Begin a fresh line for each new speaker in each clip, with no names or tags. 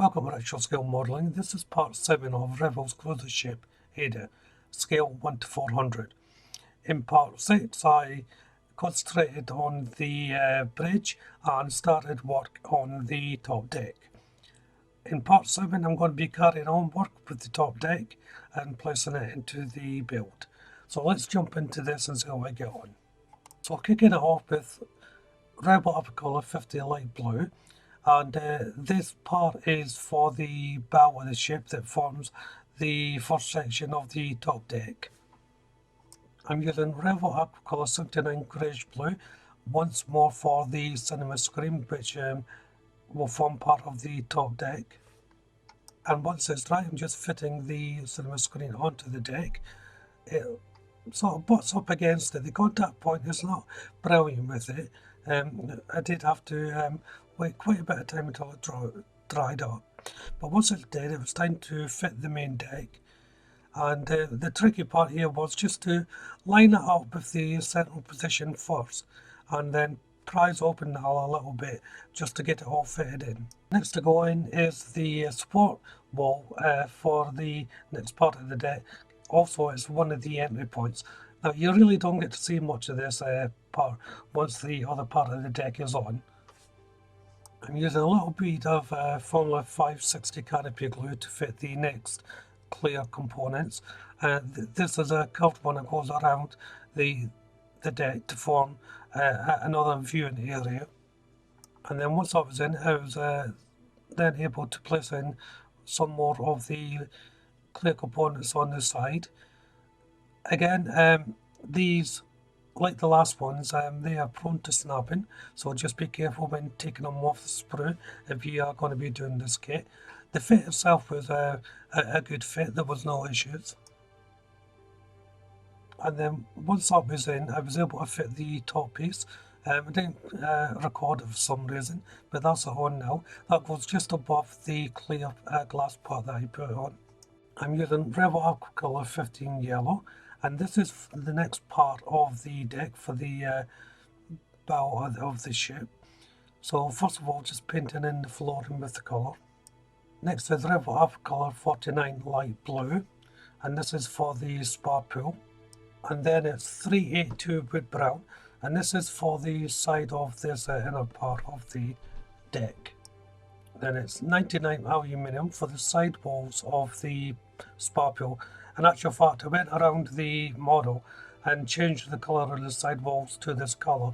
Welcome to Actual Scale Modelling. This is part 7 of Revell's cruiser ship AIDA, scale 1 to 400. In part 6 I concentrated on the bridge and started work on the top deck. In part 7 I'm going to be carrying on work with the top deck and placing it into the build. So let's jump into this and see how I get on. So kicking it off with Revell Upper 50 light blue. And this part is for the bow of the ship that forms the first section of the top deck. I'm using Revell Aquacolor 79 greyish blue once more for the cinema screen, which will form part of the top deck. And once it's dry, I'm just fitting the cinema screen onto the deck. It sort of butts up against it. The contact point is not brilliant with it. I did have to wait quite a bit of time until it dried up. But once it did, it was time to fit the main deck. And the tricky part here was just to line it up with the central position first, and then prise open the hull a little bit just to get it all fitted in. Next to go in is the support wall for the next part of the deck. Also, it's one of the entry points. Now, you really don't get to see much of this part once the other part of the deck is on. I'm using a little bead of Formula 560 canopy glue to fit the next clear components. This is a curved one that goes around the deck to form another viewing area. And then once I was in, I was then able to place in some more of the clear components on the side. Again, these, like the last ones, they are prone to snapping, so just be careful when taking them off the sprue if you are going to be doing this kit. The fit itself was a good fit, there was no issues. And then once that was in, I was able to fit the top piece. I didn't record it for some reason, but that's on now. That goes just above the clear glass part that I put on. I'm using Revell Aquacolor 15 yellow, and this is the next part of the deck for the bow of the ship. So first of all, just painting in the flooring with the colour. Next is Revell Aquacolor 49 light blue, and this is for the spar pool. And then it's 382 wood brown, and this is for the side of this inner part of the deck. Then it's 99 aluminium for the side walls of the spar pool. In actual fact, I went around the model and changed the colour of the side walls to this colour.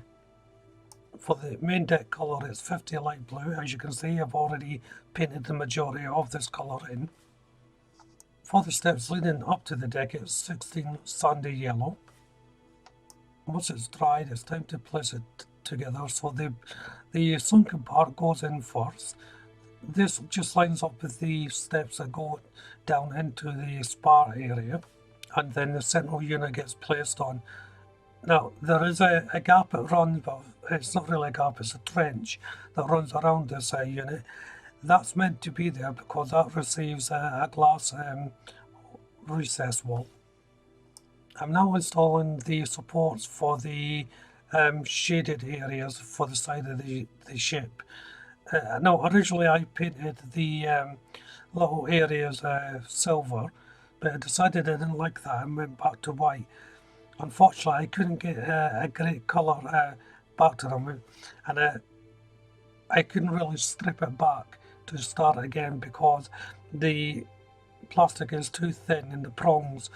For the main deck colour, it's 50 light blue. As you can see, I've already painted the majority of this colour in. For the steps leading up to the deck, it's 16 sandy yellow. Once it's dried, it's time to place it together. So the sunken part goes in first. This just lines up with the steps that go down into the spar area, and then the central unit gets placed on. Now, there is a gap that runs, but it's not really a gap, it's a trench that runs around this unit. That's meant to be there because that receives a glass recess wall. I'm now installing the supports for the shaded areas for the side of the ship. Now, originally I painted the little areas silver, but I decided I didn't like that and went back to white. Unfortunately, I couldn't get a great colour back to them, and I couldn't really strip it back to start again because the plastic is too thin and the prongs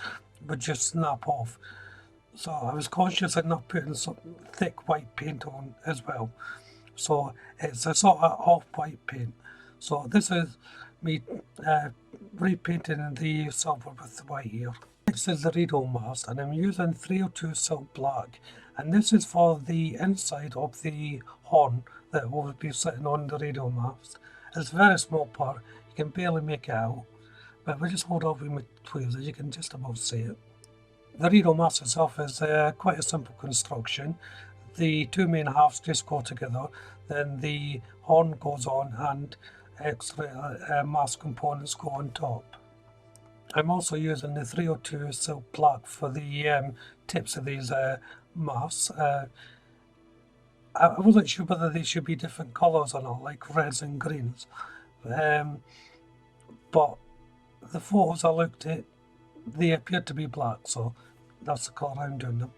would just snap off. So I was conscious of not putting some thick white paint on as well. So it's a sort of off-white paint. So this is me repainting the silver with the white here. Next is the Revell mast, and I'm using 302 silk black, and this is for the inside of the horn that will be sitting on the Revell mast. It's a very small part, you can barely make it out, but if I just hold over with my tweezers you can just about see it. The Revell mast itself is quite a simple construction. The two main halves just go together, then the horn goes on and extra mast components go on top. I'm also using the 302 silk black for the tips of these masts. I wasn't sure whether they should be different colours or not, like reds and greens, but the photos I looked at, they appeared to be black, so that's the colour I'm doing them.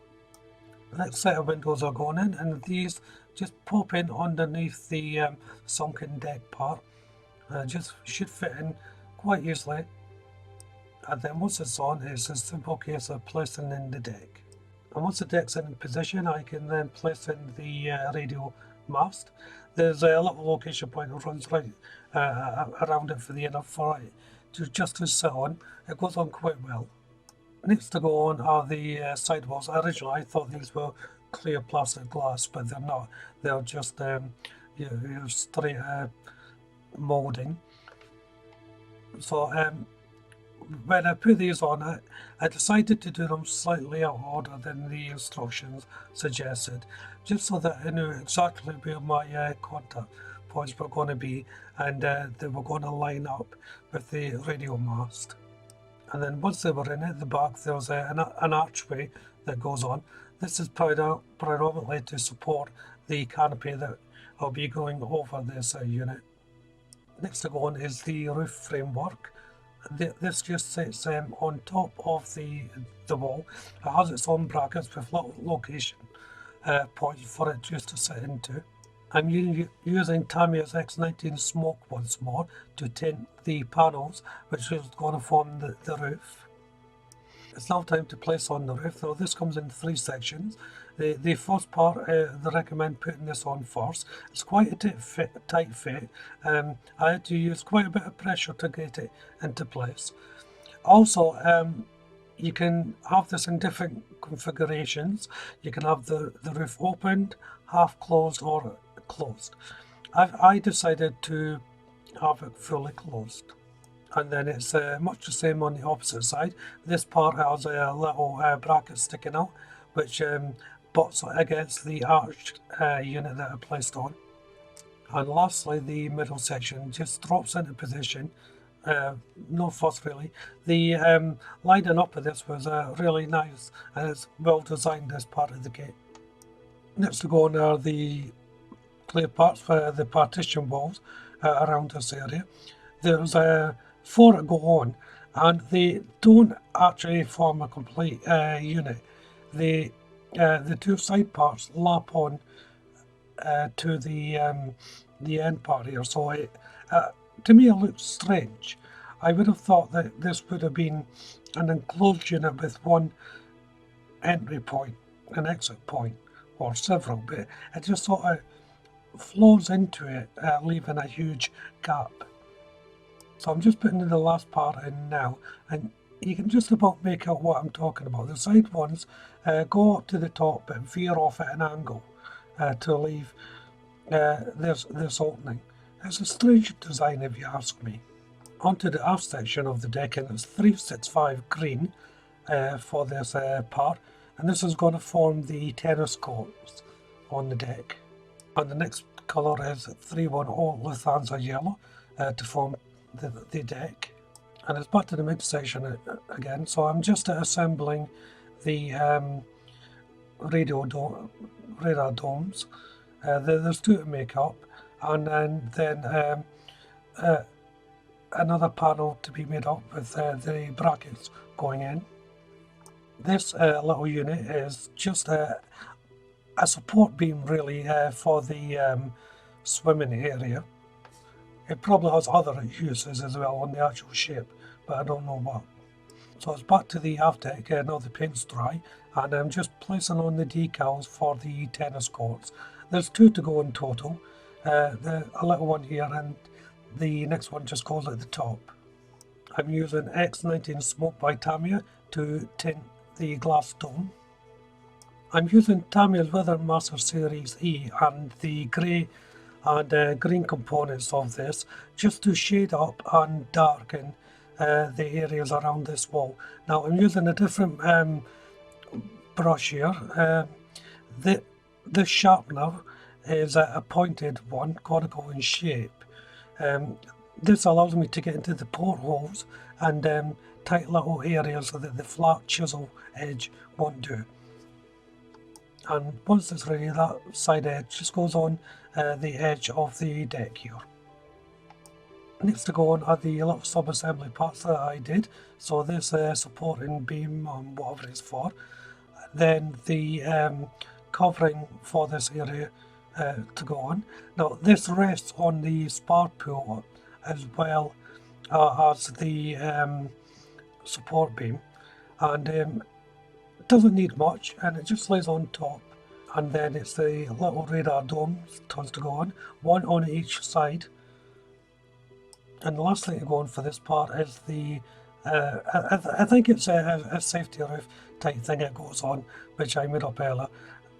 The next set of windows are going in, and these just pop in underneath the sunken deck part. Just should fit in quite easily. And then once it's on, it's a simple case of placing in the deck. And once the deck's in position, I can then place in the radio mast. There's a little location point that runs right around it for the enough for it just to sit on. It goes on quite well. Next to go on are the sidewalls. Originally, I thought these were clear plastic glass, but they're not. They're just your straight moulding. So when I put these on, I decided to do them slightly out of order than the instructions suggested, just so that I knew exactly where my contact points were going to be, and they were going to line up with the radio mast. And then once they were in at the back, there's an archway that goes on. This is predominantly to support the canopy that I'll be going over this unit. Next to go on is the roof framework. This just sits on top of the wall. It has its own brackets with little location points for it just to sit into. I'm using Tamiya's X19 smoke once more to tint the panels, which is going to form the roof. It's now time to place on the roof. So this comes in 3 sections. The first part, they recommend putting this on first. It's quite a tight fit. I had to use quite a bit of pressure to get it into place. Also, you can have this in different configurations. You can have the roof opened, half closed, or closed. I decided to have it fully closed. And then it's much the same on the opposite side. This part has a little bracket sticking out, which butts against the arched unit that I placed on. And lastly, the middle section just drops into position. No fuss really. The lining up of this was really nice, and it's well designed as part of the kit. Next to go on are the clear parts for the partition walls around this area. There's 4 that go on, and they don't actually form a complete unit. The 2 side parts lap on to the end part here, so to me it looks strange. I would have thought that this would have been an enclosed unit with one entry point, an exit point, or several, but it just sort of flows into it, leaving a huge gap. So I'm just putting the last part in now, and you can just about make out what I'm talking about. The side ones go up to the top but veer off at an angle to leave this opening. It's a strange design if you ask me. Onto the aft section of the deck, and it's 365 green for this part, and this is going to form the tennis courts on the deck. And the next colour is 310 Lufthansa yellow to form the deck. And it's back to the midsection again, so I'm just assembling the radar domes. There's 2 to make up, and then another panel to be made up with the brackets going in. This little unit is just a support beam really for the swimming area. It probably has other uses as well on the actual ship, but I don't know what. So it's back to the aft deck, now the paint's dry, and I'm just placing on the decals for the tennis courts. There's 2 to go in total, a little one here, and the next one just goes at the top. I'm using X19 Smoke by Tamiya to tint the glass dome. I'm using Tamiya's Weathermaster Series E and the grey and green components of this just to shade up and darken the areas around this wall. Now I'm using a different brush here. This sharpener is a pointed one, conical in shape. This allows me to get into the portholes and tight little areas so that the flat chisel edge won't do. And once it's ready, that side edge just goes on the edge of the deck here. Next to go on are the little sub-assembly parts that I did. So this supporting beam on whatever it's for. Then the covering for this area to go on. Now this rests on the spar pool as well as the support beam, and it doesn't need much, and it just lays on top. And then it's the little radar domes tons to go on, one on each side. And the last thing to go on for this part is the I think it's a safety roof type thing that goes on, which I made up earlier.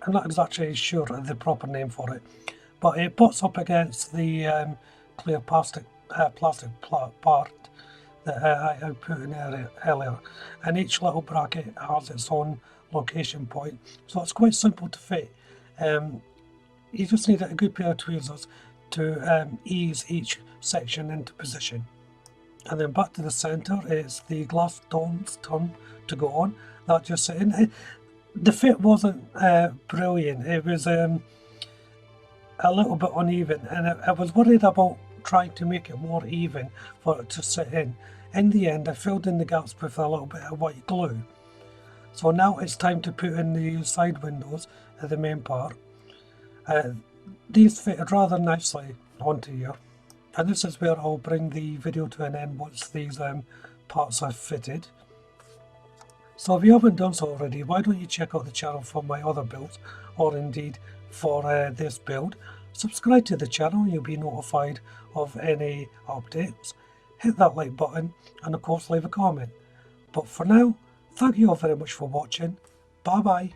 I'm not exactly sure of the proper name for it, but it butts up against the clear plastic part that I put in earlier, and each little bracket has its own location point, so it's quite simple to fit. You just need a good pair of tweezers to ease each section into position. And then back to the centre, it's the glass domes turn to go on. That just sitting. The fit wasn't brilliant. It was a little bit uneven, and I was worried about trying to make it more even for it to sit in. In the end, I filled in the gaps with a little bit of white glue. So now it's time to put in the side windows at the main part. These fitted rather nicely onto here. And this is where I'll bring the video to an end once these parts are fitted. So if you haven't done so already, why don't you check out the channel for my other builds, or indeed for this build. Subscribe to the channel, you'll be notified of any updates. Hit that like button, and of course leave a comment. But for now, thank you all very much for watching. Bye bye.